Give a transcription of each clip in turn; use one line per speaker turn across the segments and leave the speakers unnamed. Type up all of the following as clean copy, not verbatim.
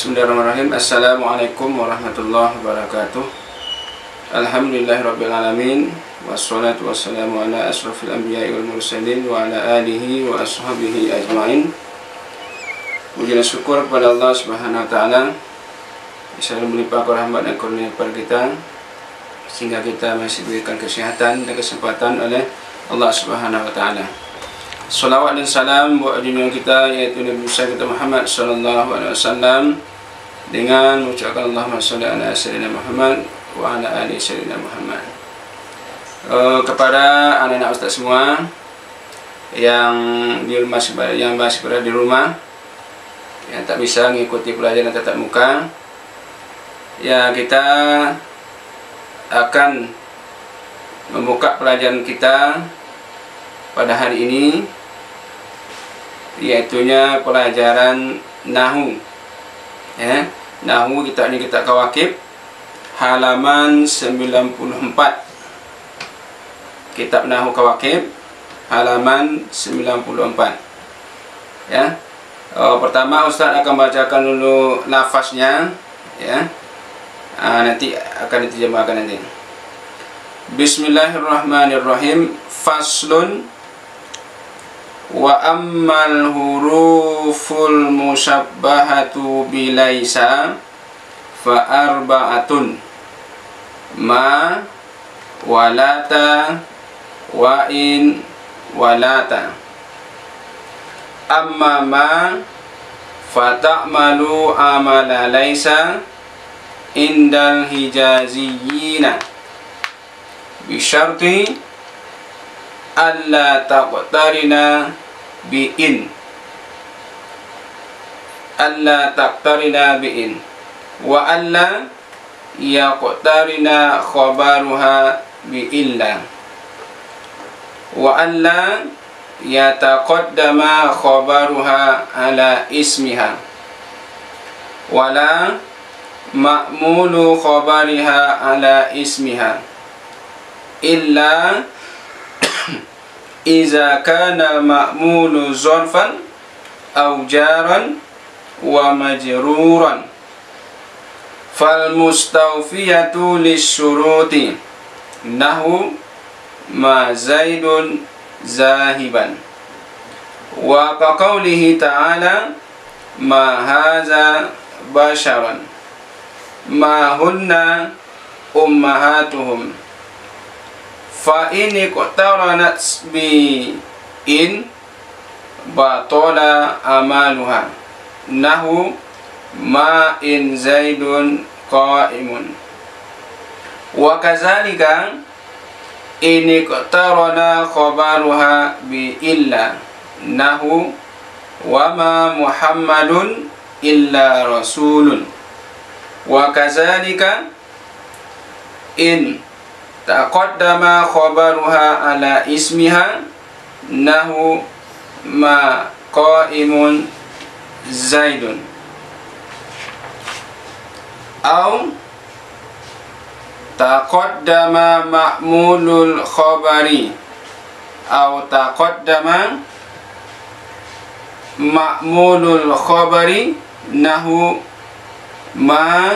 Bismillahirrahmanirrahim. Assalamualaikum warahmatullahi wabarakatuh. Alhamdulillahirrabbilalamin. Wassalatu wassalamu ala asrafil anbiya'i wal mursalin wa ala alihi wa ashabihi ajma'in. Puji dan syukur kepada Allah Subhanahu wa taala selalu melimpahkan rahmat dan karunia kepada kita sehingga kita masih diberikan kesehatan dan kesempatan oleh Allah Subhanahu wa taala. Salawat dan salam buat junjungan kita yaitu Nabi besar kita Muhammad sallallahu alaihi wasallam dengan mengucapkan Allahumma shalli ala sayyidina Muhammad wa ala ali sayyidina Muhammad. Kepada anak-anak ustaz semua yang di rumah, yang masih berada di rumah, yang tak bisa mengikuti pelajaran tatap muka, ya kita akan membuka pelajaran kita pada hari ini, yaitunya pelajaran Nahu. Ya, Nahu kita ini kita Kawakib halaman 94. Kitab Nahu Kawakib halaman 94. Ya. Pertama Ustaz akan bacakan dulu lafaznya, ya. Nanti akan diterjemahkan nanti. Bismillahirrahmanirrahim. Faslun. Wa ammal huruful musyabbahatu bilaisa fa arba'atun ma walata wa in walata. Amma ma fata'malu amala laisa indal hijaziyina bisyarti alla taqtarina bi'in, alla taqtarina bi'in wa alla yaqtarina khabaruha bi'illa wa alla yataqaddama khabaruha ala ismiha wala ma'mulu khabariha ala ismiha illa iza kana ma'mulu zorfan aw jaran wa majruran fal mustawfiyatu lisyuruti nahu ma zaidun zahiban wa kaqaulihi ta'ala ma haza basharan ma hunna ummahatuhum fa ini qataranat bi in batala amaluha nahu ma in zaidun qaimun wa kazalika ini qatarana khabaruha bi illa nahu wa ma muhammadun illa rasulun wa kazalika in taqaddama khabaruha ala ismiha nahu ma qaimun zaidun au taqaddama ma'mulul khabari au taqaddama ma'mulul khabari nahu ma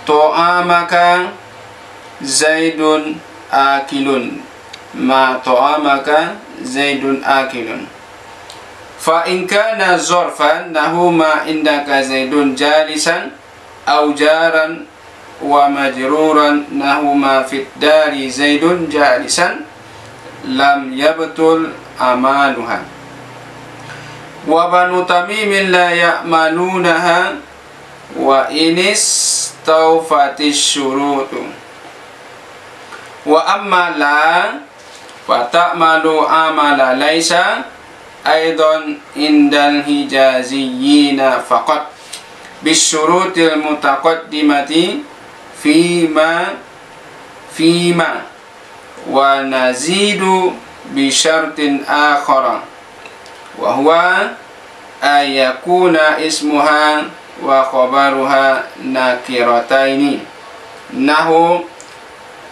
ta'amaka zaidun akilun ma ta'amaka zaidun akilun fa in kana zorfan nahu ma indaka zaidun jalisan aw jaran wa majruran nahu ma fid dari zaidun jalisan lam yabtul amaluha wa banu tamimin la ya'malunaha wa inis tawfatis syurutu wa amma la fata'malu amala laisa aidan indal hijaziyina faqat bisyurutil mutaqaddimati fima wa nazidu bisyartin akhara wa huwa ayakuna ismuha wa khabaruha nakirataini nahu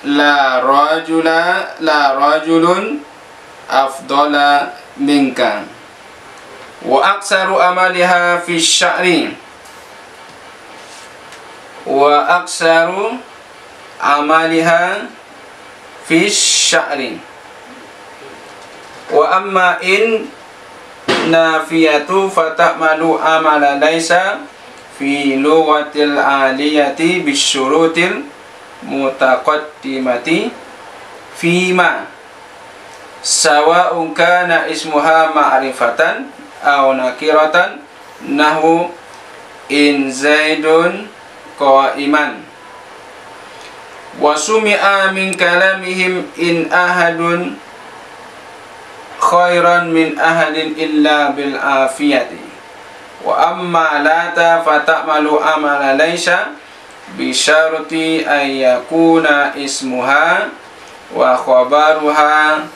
la rajulun afdala minka Wa aksaru amaliha fi sya'ri. Wa aksaru amaliha fi sya'ri. Wa amma in nafiyatu fata'malu amala laisa fi lughatil aliyati bisyurutil mutaqaddimati fima sawa'un kana ismuha ma'rifatan aw nakiratan nahu in zaidun qa'iman wa sumi'a min kalamihim in ahadun khairan min ahadin illa bil afiyati wa amma lata fata'malu amala laisa bi syarti ay yakuna ismuha wa khabaruha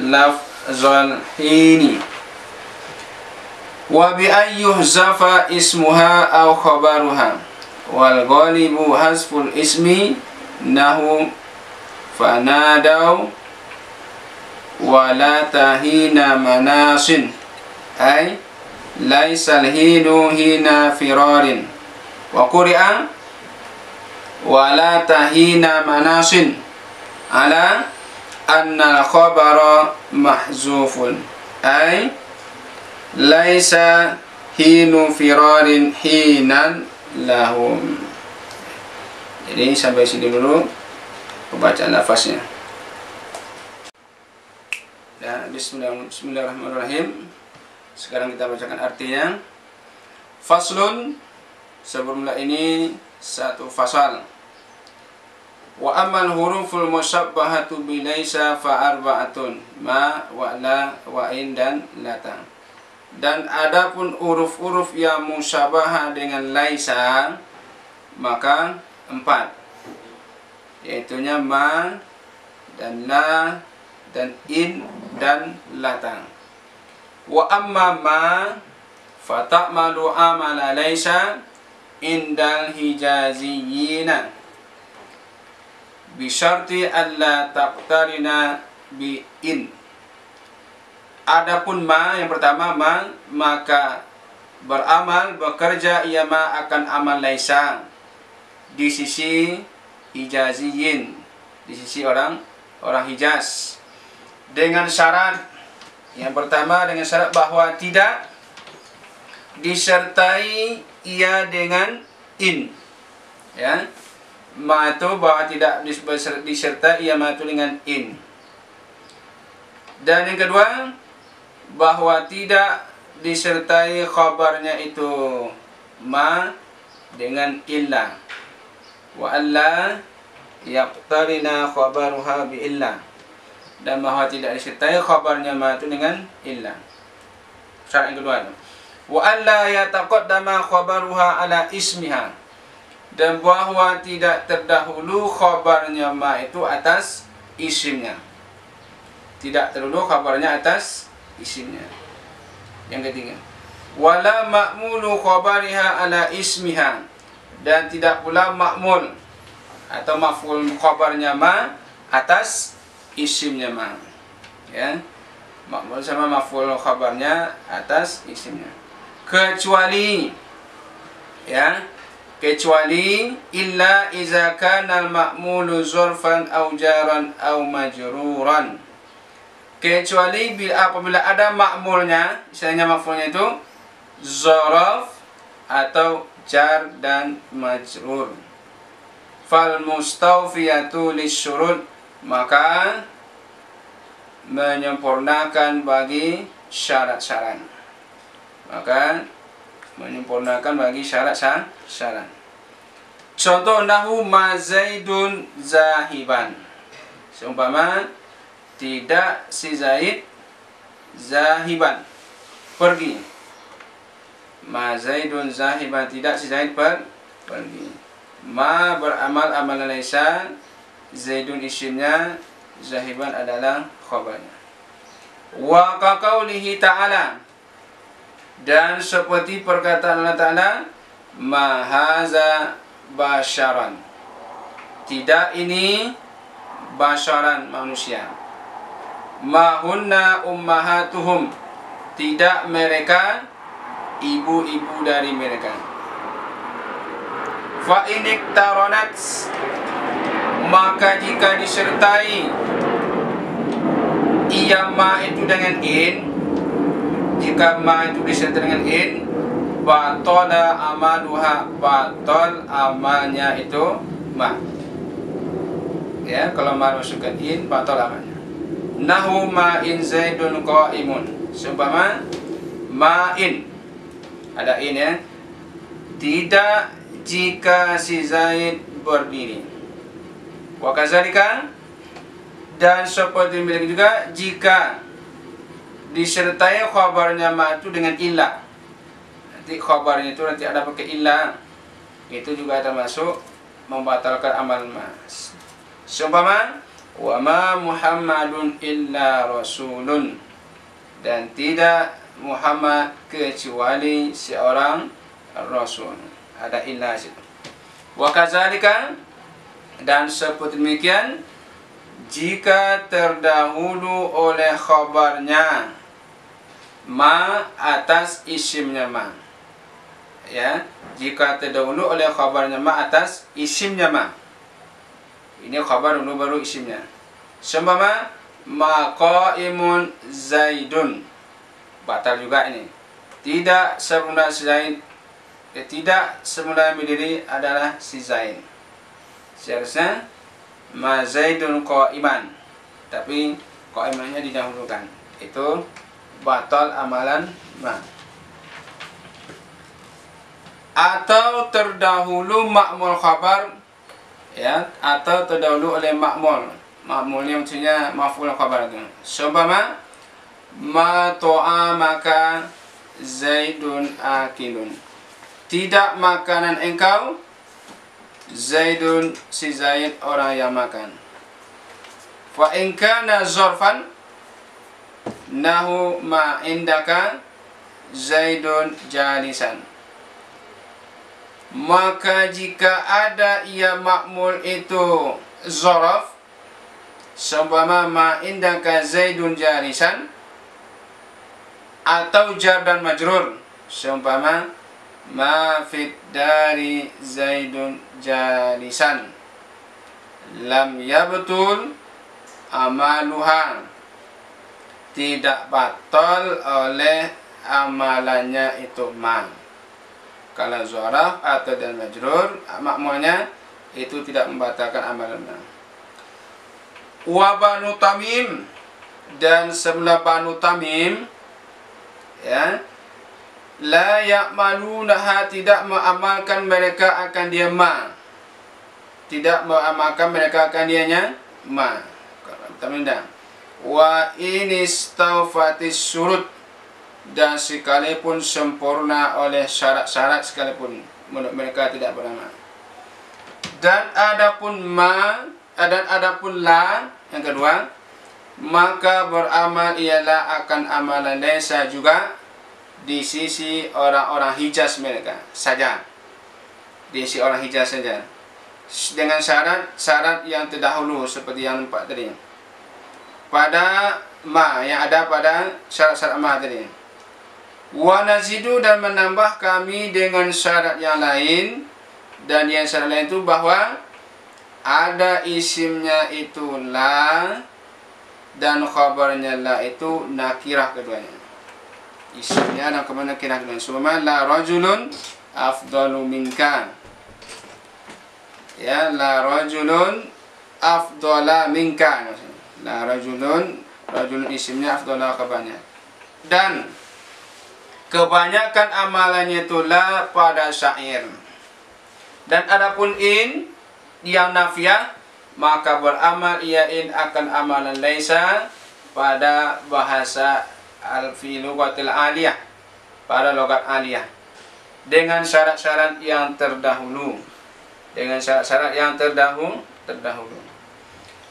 lafzal hini wa bi ayyuhzafa ismuha aw khabaruha wal ghalibu hasful ismi nahu fanadaw wala tahina manasin ay laisal hinu hina firarin wa quri'a wala tahina manasin ala anna khabara mahzufun ay laisa hinu firarin hinan lahum. Jadi sampai sini dulu pembacaan lafaznya. Dan bismillahirrahmanirrahim. Sekarang kita bacakan artinya. Faslun, sebelum ini satu fasal. Wa amal huruful musyabbahatu bi laisa fa arba'atun ma wa la wa in dan lata. Dan adapun huruf-huruf yang musyabahah dengan laisa maka 4, yaitunya ma dan la dan in dan lata. Wa amma ma fata'malu amala laisa indal hijaziyina bi syarti alla taqtarina bi in. Adapun ma, yang pertama ma, maka beramal bekerja ia ma akan amal laisa di sisi hijaziyin, di sisi orang Hijaz, dengan syarat yang pertama, dengan syarat bahwa tidak disertai ia dengan in, ya, ma itu bahwa tidak disertai ia ma itu dengan in. Dan yang kedua, bahwa tidak disertai khabarnya itu ma dengan illa, wa alla yaqtarina khabaruha bi illa, dan bahwa tidak disertai khabarnya ma itu dengan illa. Syarat yang kedua, wa alla yataqaddama khabaruha ala ismiha, dan bahwa tidak terdahulu khabarnya ma itu atas isimnya, tidak terdahulu khabarnya atas isimnya. Yang ketiga, wala ma'mulu khabariha ala ismiha, dan tidak pula ma'mul atau maf'ul khabarnya ma atas isimnya ma, ya, ma'mul sama maf'ul khabarnya atas isimnya, kecuali, ya, kecuali illa iza kana al-ma'mulu zurfan aw jaran aw majruran, kecuali apabila ada ma'mulnya, misalnya maf'ulnya itu zaraf atau jar dan majrur. Fal mustawfiyatu lisyurut, maka menyempurnakan bagi syarat-syarat, maka menyempurnakan bagi syarat-syarat. Contoh nahu ma zaidun zahiban, seumpama tidak si Zaid zahiban pergi, ma zaidun zahiban, tidak si Zaid pergi. Ma beramal amalan laisa, zaidun isimnya, zahiban adalah khabarnya. Wa kaqaulihi ta'ala, dan seperti perkataan Allah Ta'ala, ma haza basyaran, tidak ini basyaran manusia. Ma hunna ummahatuhum, tidak mereka ibu-ibu dari mereka. Fa in iktaronat, maka jika disertai ia ma itu dengan in, jika ma itu disertai dengan in, batala amaluha, batal amalnya itu ma. Ya, kalau ma masukkan in, batal amalnya. Nahu ma in zaidun qaimun, seumpama ma in, ada in ya, tidak jika si Zaid berdiri. Wa kadzalika, dan seperti demikian juga jika disertai khabarnya ma itu dengan illah. Nanti khabarnya itu nanti ada pakai illah, itu juga termasuk membatalkan amal ma. Seumpama wa ma Muhammadun illa rasulun, dan tidak Muhammad kecuali seorang rasul. Ada illa situ. Wa kadzalika, dan seperti demikian jika terdahulu oleh khabarnya ma atas isimnya ma. Ya, jika terdahulu oleh khabarnya ma atas isimnya ma. Ini khabar dulu baru isimnya. Seumpama ma qaimun zaidun, batal juga ini. Tidak semula Zaid, tidak semula berdiri adalah si Zaid. Seharusnya ma zaidun qaiman, tapi qaimannya didahulukan. Itu batal amalan ma. Atau terdahulu ma'mul khabar, ya, atau terdahulu oleh ma'mul. Ma'mulnya maksudnya maf'ul khabar itu. Seumpama ma ta'amaka zaidun akilun, tidak makanan engkau zaidun, si Zaid orang yang makan. Fa in kana zarfan nahu ma indaka zaidun jalisan, maka jika ada ia ma'mul itu zaraf, seumpama ma indaka zaidun jalisan, atau jar dan majrur, seumpama ma fid dari zaidun jalisan, lam yabtul amaluha, tidak batal oleh amalannya itu ma. Kalau zaraf atau dan majrur, makmulnya itu tidak membatalkan amalannya. Wa banu tamim, dan sebelah banu tamim, ya, la ya'malunaha, tidak mengamalkan mereka akan dia ma, tidak mengamalkan mereka akan dianya ma. Tamim dah. Wa inistawfatis surut, dan sekalipun sempurna oleh syarat-syarat sekalipun, menurut mereka tidak beramal. Dan adapun ma, dan adapun la yang kedua, maka beramal ialah akan amalan laisa juga di sisi orang-orang Hijaz mereka saja, di sisi orang Hijaz saja, dengan syarat yang terdahulu seperti yang nampak tadi pada ma, yang ada pada syarat-syarat ma tadi. Wa nazidu, dan menambah kami dengan syarat yang lain, dan yang syarat lain itu bahwa ada isimnya itu la, dan khabarnya la itu nakirah keduanya. Isimnya dan khabarnya nakirah keduanya. Suma la rajulun afdalu minka, ya, la rajulun afdala minka. La rajulun, rajulun isimnya, afdala khabarnya. Dan kebanyakan amalannya itu la pada syair. Dan adapun in yang nafiyah, maka beramal ia in akan amalan laisa pada bahasa al-fi lughatil aliyah, pada logat aliyah, dengan syarat-syarat yang terdahulu, dengan syarat-syarat yang terdahulu.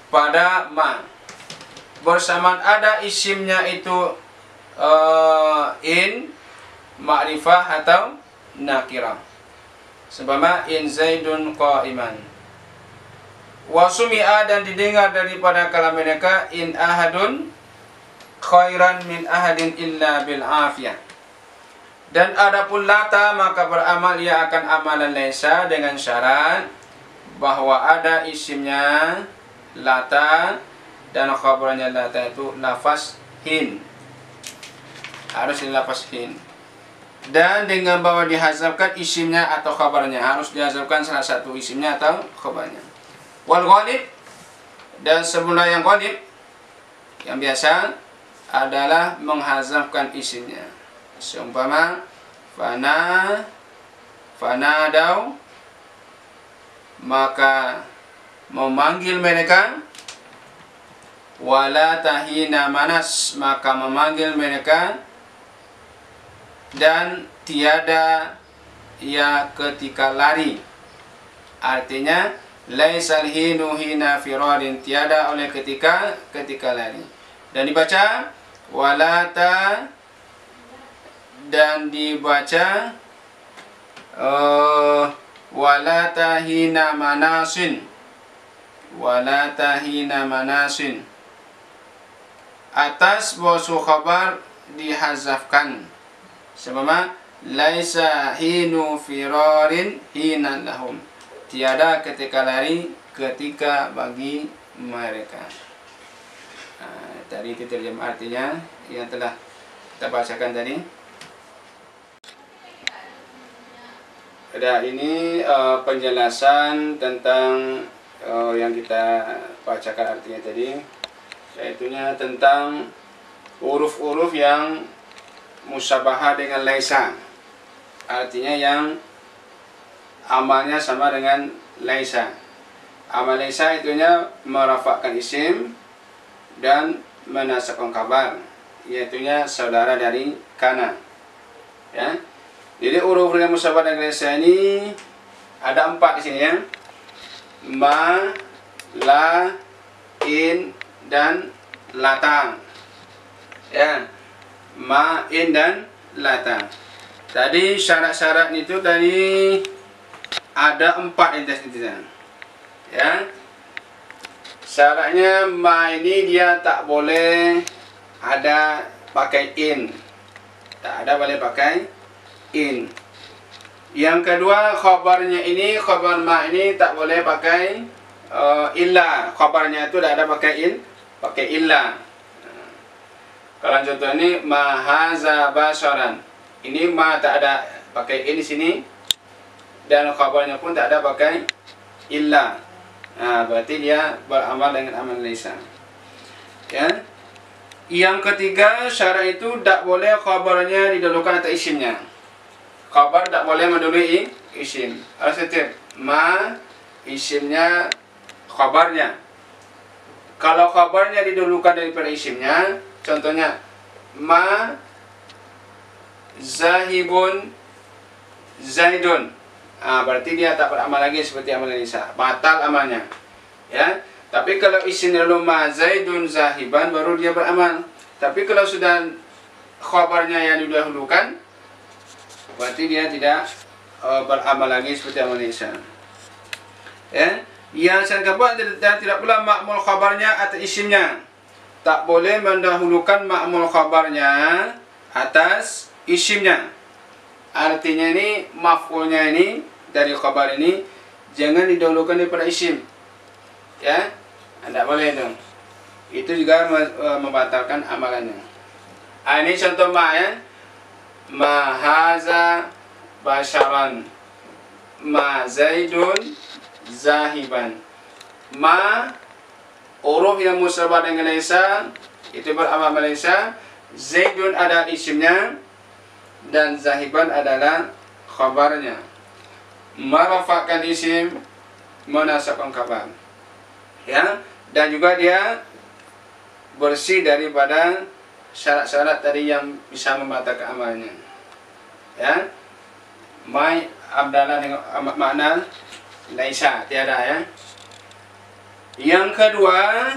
Pada ma bersamaan ada isimnya itu in, ma'rifah atau nakirah. Sebab in zaidun qaiman. Wa sumi'a, dan didengar daripada kalam mereka, in ahadun khairan min ahadin illa bil afiyah. Dan adapun lata, maka beramal ia akan amalan laisa dengan syarat bahwa ada isimnya lata dan khabarnya lata itu lafaz hin, harus dilafaz hin. Dan dengan bahwa dihazafkan isimnya atau khabarnya, harus dihazafkan salah satu isimnya atau khabarnya. Wal ghalib, dan semula yang ghalib, yang biasa adalah menghazafkan isimnya. Seumpama fanadau, maka memanggil mereka. Wala tahina manas, maka memanggil mereka. Dan tiada ya ketika lari, artinya laisal hinu hina firarin, tiada oleh ketika lari. Dan dibaca walata, dan dibaca walata hina manasin, walata hina manasin. Atas bosu khabar dihazafkan, sebab laisa hinu firarin hina lahum, tiada ketika lari ketika bagi mereka. Tadi itu terjemah artinya yang telah kita bacakan tadi. Ada ini penjelasan tentang yang kita bacakan artinya tadi, yaitunya tentang huruf-huruf yang musyabahah dengan laisa, artinya yang amalnya sama dengan laisa. Amal laisa itunya merafakkan isim dan menasabkan kabar, yaitunya saudara dari kana. Ya. Jadi huruf yang musyabah dengan laisa ini ada 4 di sini ya. Ma, la, in, dan lata. Ya. Ma, in, dan lata. Tadi syarat-syarat itu tadi ada 4 intinya. Ya. Syaratnya ma ini dia tak boleh ada pakai in. Tak ada boleh pakai in. Yang kedua, khabarnya ini, khabar ma ini tak boleh pakai illa. Khabarnya itu tak ada pakai in, pakai illa. Kalau contoh ini ma haza basharan. Ini ma tak ada pakai in di sini, dan khabarnya pun tak ada pakai illa. Berarti dia beramal dengan amal laisa. Ya. Yang ketiga, syarat itu tak boleh khabarnya didahulukan atas isimnya. Khabar tak boleh mendahului isim. Harus setiap ma isimnya khabarnya. Kalau khabarnya didahulukan daripada isimnya, contohnya ma zahibun zaidun, berarti dia tak beramal lagi seperti amal laisa, batal amalnya. Ya. Tapi kalau isimnya dulu ma zaidun zahiban, baru dia beramal. Tapi kalau sudah khabarnya yang didahulukan, berarti dia tidak beramal lagi seperti amal laisa. Ya. Yang keempat, tidak pula ma'mul khabarnya atas isimnya. Tak boleh mendahulukan ma'mul khabarnya atas isimnya. Artinya ini maf'ulnya ini dari khabar ini jangan didahulukan daripada isim. Ya, tidak boleh itu. Itu juga membatalkan amalannya. Ini contoh ma ya. Ma haza basharan, ma zaidun zahiban. Ma huruf yang musyabah dengan laisa itu beramal laisa. Zaidun adalah isimnya dan zahiban adalah khabarnya. Merafakkan isim, menasabkan khabar. Ya, dan juga dia bersih daripada syarat-syarat tadi yang bisa membatalkan amalnya. Ya. Mai abdallah dengan makna laisa, tiada ya. Yang kedua,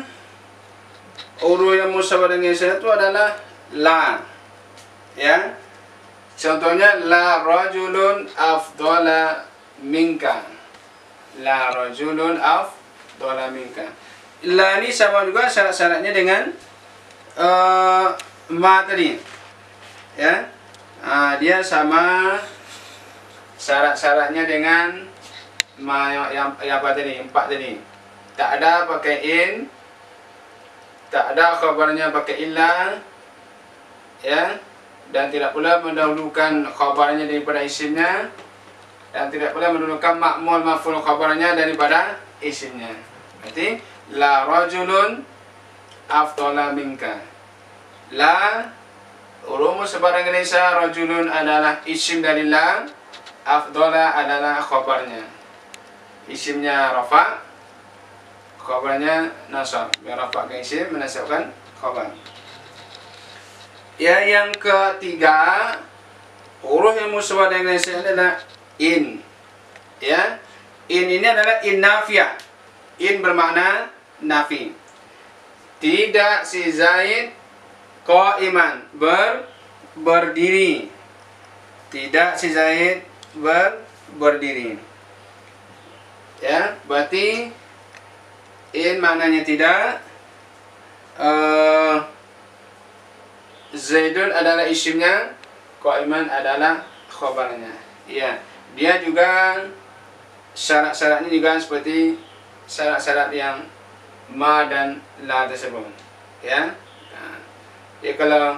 huruf yang musyabah dengan laisa itu adalah la. Ya. Contohnya la rajulun afdala minka. La rajulun afdala minka. La ini sama juga syarat-syaratnya dengan ma tadi. Ya. Dia sama syarat-syaratnya dengan yang apa tadi, 4 tadi. Tak ada pakai in, tak ada khabarnya pakai illa, ya, dan tidak pula mendahulukan khabarnya daripada isimnya, dan tidak pula mendahulukan ma'mul maf'ul khabarnya daripada isimnya. Berarti la rajulun afdala minka. La rumus sebarang Indonesia, rajulun adalah isim dari la, afdala adalah khabarnya. Isimnya rafa, khabarnya nasab. Merafa'kan isim, menasabkan khabar. Ya, yang ketiga, huruf yang musyabbah dengan isim adalah in. Ya, in ini adalah in nafiyah. In bermakna nafi. Tidak si Zaid qa'iman, berdiri. Tidak si Zaid berdiri. Ya, berarti in maknanya tidak. Zaidun adalah isimnya, qa'iman adalah khabarnya. Ya, dia juga syarat-syaratnya juga seperti syarat-syarat yang ma dan la tersebut. Ya. Ya, kalau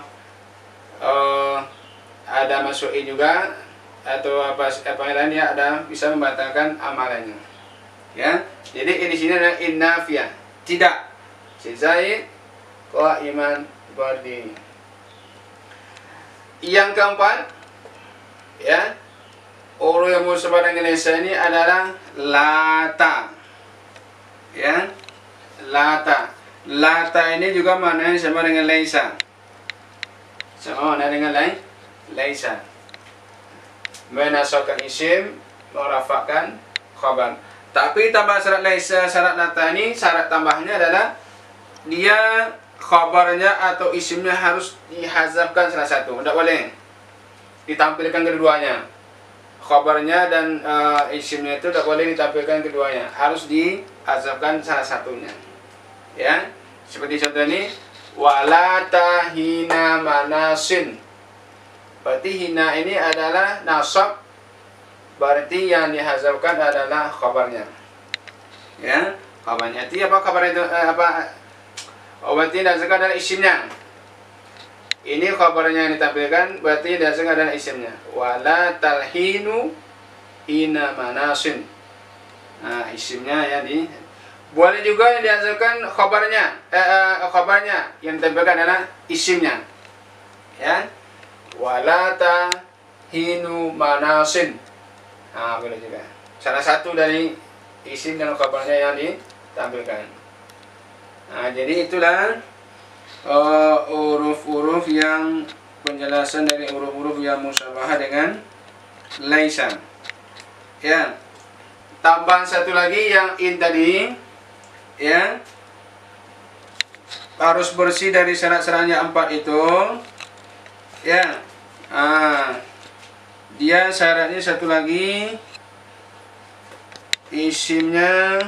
ada masuk in juga atau apa yang lainnya, ada bisa membatalkan amalannya. Ya, jadi di sini adalah in nafiyah, tidak si Zaid qa'iman berdiri. Yang keempat, ya, huruf yang musyabbah dengan Indonesia ini adalah lata. Ya, lata. Lata ini juga maknanya sama dengan laisa. Sama makna dengan laisa. Menasabkan isim, merafa'kan khabar. Tapi tambah syarat laisa, syarat lata ini, syarat tambahnya adalah dia khabarnya atau isimnya harus dihazafkan salah satu. Tidak boleh ditampilkan keduanya. Khabarnya dan isimnya itu tidak boleh ditampilkan keduanya. Harus dihazafkan salah satunya. Ya, seperti contoh ini, walata hina manasin. Berarti hina ini adalah nasab, berarti yang dihazafkan adalah khabarnya. Ya, khabarnya itu apa? Khabar itu berarti dihazafkan adalah isimnya. Ini khabarnya yang ditampilkan, berarti dihazafkan adalah isimnya. Wala talhinu hina manasin. Nah, isimnya ya di. Boleh juga yang dihazafkan khabarnya, khabarnya yang ditampilkan adalah isimnya. Ya. Walata hinu manasin. Boleh juga. Salah satu dari isim dan khabarnya yang ditampilkan. Jadi itulah huruf-huruf yang penjelasan dari huruf-huruf yang musyabbah dengan laisa. Ya. Tambahan satu lagi yang in tadi, ya, harus bersih dari syarat-syaratnya 4 itu. Ya, dia syaratnya satu lagi, isimnya,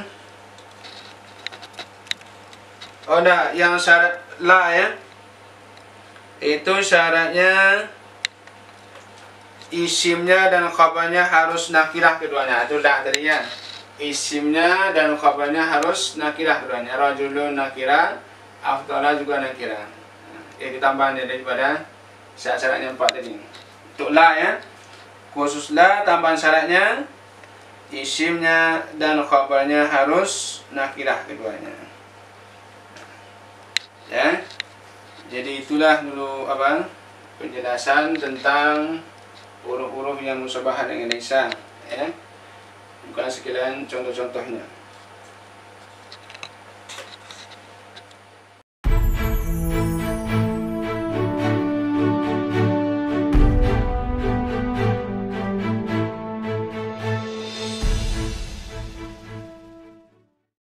yang syarat la, ya, itu syaratnya isimnya dan khabarnya harus nakirah keduanya. Itu la tadi, ya, isimnya dan khabarnya harus nakirah keduanya. Rajulun nakirah, afdala juga nakirah. Ditambahkan daripada syarat-syaratnya 4 tadi. Untuk la, ya, khusus la, tambahan syaratnya isimnya dan khabarnya harus nakirah keduanya. Ya, jadi itulah dulu penjelasan tentang huruf-huruf yang musyabbah dengan laisa. Ya, bukan sekalian contoh-contohnya.